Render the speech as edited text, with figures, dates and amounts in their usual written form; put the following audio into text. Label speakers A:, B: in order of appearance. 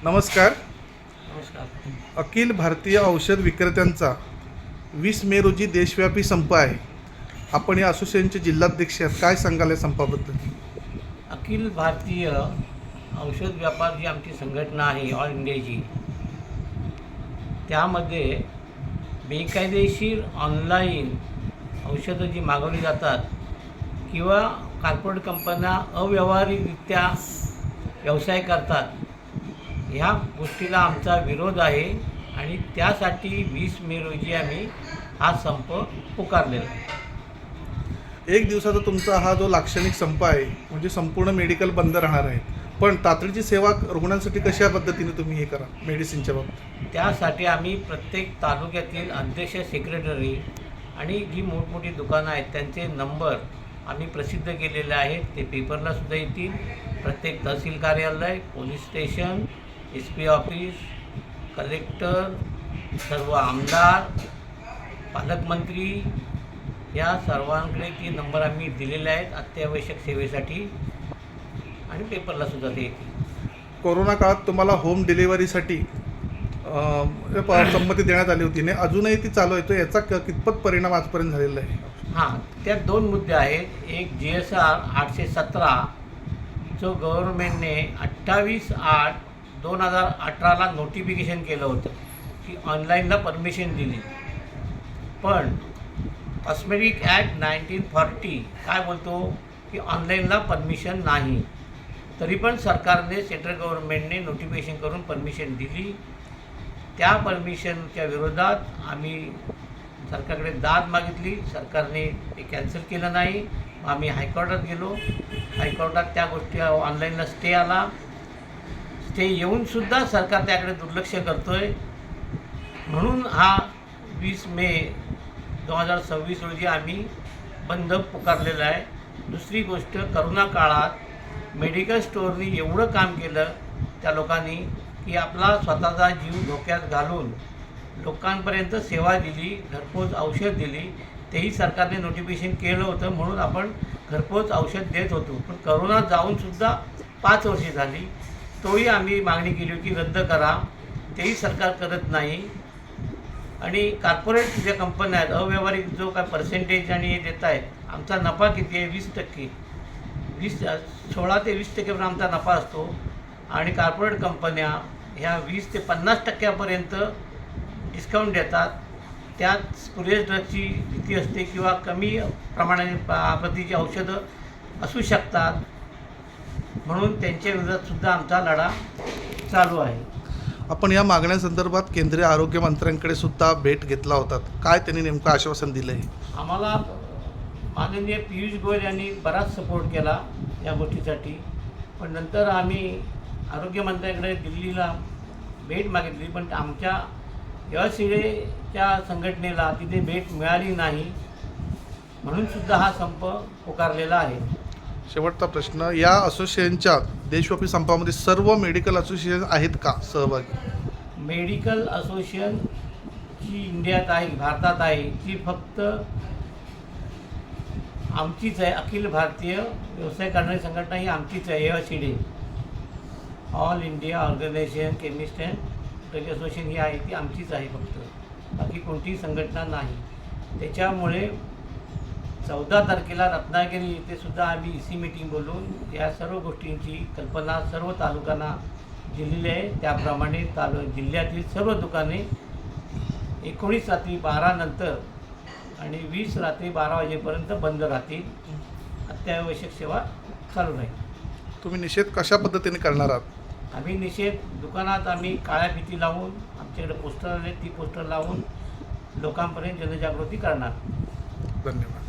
A: नमस्कार.
B: नमस्कार.
A: अखिल भारतीय औषध विक्रेत्यांचा 20 मे रोजी देशव्यापी संप आहे. आपण या असोसिएशनचे जिल्हाध्यक्ष आहात. काय सांगाल या संपाबद्दल?
B: अखिल भारतीय औषध व्यापार जी आमची संघटना आहे ऑल इंडियाची, त्यामध्ये बेकायदेशीर ऑनलाईन औषधं जी मागवली जातात किंवा कॉर्पोरेट कंपन्या अव्यावहारिकरित्या व्यवसाय करतात, ह्या गोष्टीला आमचा विरोध आहे आणि त्यासाठी 20 मे रोजी आम्ही हा संप पुकारलेला आहे.
A: एक दिवसाचा तुमचा हा जो लाक्षणिक संप आहे, म्हणजे संपूर्ण मेडिकल बंद राहणार आहे. पण तातडीची सेवा रुग्णांसाठी कशा पद्धतीने तुम्ही हे करा मेडिसिनच्या बाबतीत?
B: त्यासाठी आम्ही प्रत्येक तालुक्यातील अध्यक्ष, सेक्रेटरी आणि जी मोठमोठी दुकानं आहेत त्यांचे नंबर आम्ही प्रसिद्ध केलेले आहेत. ते पेपरला सुद्धा येतील. प्रत्येक तहसील कार्यालय, police station, SP office, collector, सर्व आमदार, पालकमंत्री या सर्वांकडे ती नंबर आम्ही दिलेले आहेत अत्यावश्यक सेवेसाठी आणि पेपरला सुद्धा ते येतील.
A: कोरोना काळात तुम्हाला होम डिलिव्हरीसाठी संमती देण्यात आली होती ने अजूनही ती चालू आहे. तो याचा कितपत परिणाम आजपर्यंत झालेला आहे?
B: हां, त्यात दोन मुद्दे आहेत. एक GSR 817 जो गव्हर्नमेंटने 28/8/2018ला नोटिफिकेशन केलं होतं की ऑनलाईनला परमिशन दिली. पण कॉस्मेटिक ॲक्ट 1940 काय बोलतो की ऑनलाईनला परमिशन नाही. तरी पण सरकारने, सेंट्रल गव्हर्नमेंटने नोटिफिकेशन करून परमिशन दिली. त्या परमिशनच्या विरोधात आम्ही सरकारकडे दाद मागितली. सरकारने ते कॅन्सल केलं नाही. आम्ही हायकोर्टात गेलो. हायकोर्टात त्या गोष्टी ऑनलाईनला स्टे आला. स्टे येऊनसुद्धा सरकार त्याकडे दुर्लक्ष करतो आहे. म्हणून हा 20 मे 2026 रोजी आम्ही बंद पुकारलेला आहे. दुसरी गोष्ट, करोना काळात मेडिकल स्टोअरनी एवढं काम केलं त्या लोकांनी की आपला स्वतःचा जीव धोक्यात घालून लोकांपर्यंत सेवा दिली, घरपोच औषध दिली. तेही सरकारने नोटिफिकेशन केलं होतं म्हणून आपण घरपोच औषध देत होतो. पण करोना जाऊनसुद्धा 5 वर्षे झाली. तोही आम्ही मागणी केली की रद्द करा. तेही सरकार करत नाही. आणि कॉर्पोरेट ज्या कंपन्या आहेत, अव्यावहारिक जो काय पर्सेंटेज आणि हे देत आहेत, आमचा नफा किती आहे? 20%. 16 ते 20% आमचा नफा असतो. आणि कॉर्पोरेट कंपन्या ह्या 20 ते 50% डिस्काउंट देतात. त्यात स्पुरियस ड्रगची भीती असते किंवा कमी प्रमाणाने प्रतीची औषधं असू शकतात. म्हणून त्यांच्या विरोधातसुद्धा आमचा लढा चालू आहे.
A: आपण या मागण्यांसंदर्भात केंद्रीय आरोग्य मंत्र्यांकडे सुद्धा भेट घेतला होता. काय त्यांनी नेमकं आश्वासन दिलं आहे?
B: आम्हाला माननीय पियुष गोयल यांनी बराच सपोर्ट केला या गोष्टीसाठी. पण नंतर आम्ही आरोग्यमंत्र्यांकडे दिल्लीला भेट मागितली, पण आमच्या यशिडेच्या संघटनेला तिथे भेट मिळाली नाही. म्हणूनसुद्धा हा संप पुकारलेला आहे.
A: शेवटचा प्रश्न, या असोसिएशनच्या देशव्यापी संपामध्ये सर्व मेडिकल असोसिएशन आहेत का सहभागी?
B: मेडिकल असोसिएशन जी इंडियात आहे, भारतात आहे, ती फक्त आमचीच आहे. अखिल भारतीय व्यवसाय करणारी संघटना ही आमचीच आहे. यशिडे, all India organisation chemist and drug association ही आहे, ती आमचीच आहे फक्त. बाकी कोणतीही संघटना नाही. त्याच्यामुळे 14 तारखेला रत्नागिरी येथे सुद्धा आम्ही EC मीटिंग बोलून या सर्व गोष्टींची कल्पना सर्व तालुक्यांना दिलेली आहे. त्याप्रमाणे जिल्ह्यातील सर्व दुकाने 19 रात्री 12 नंतर आणि 20 रात्री 12 वाजेपर्यंत बंद राहतील. अत्यावश्यक सेवा चालू राहील.
A: तुम्ही निषेध कशा पद्धतीने करणार आहात?
B: आम्ही निषेध दुकानात आम्ही काळ्या फिती लावून, आमच्याकडे पोस्टर आले, ती पोस्टर लावून लोकांपर्यंत जनजागृती करणार.
A: धन्यवाद.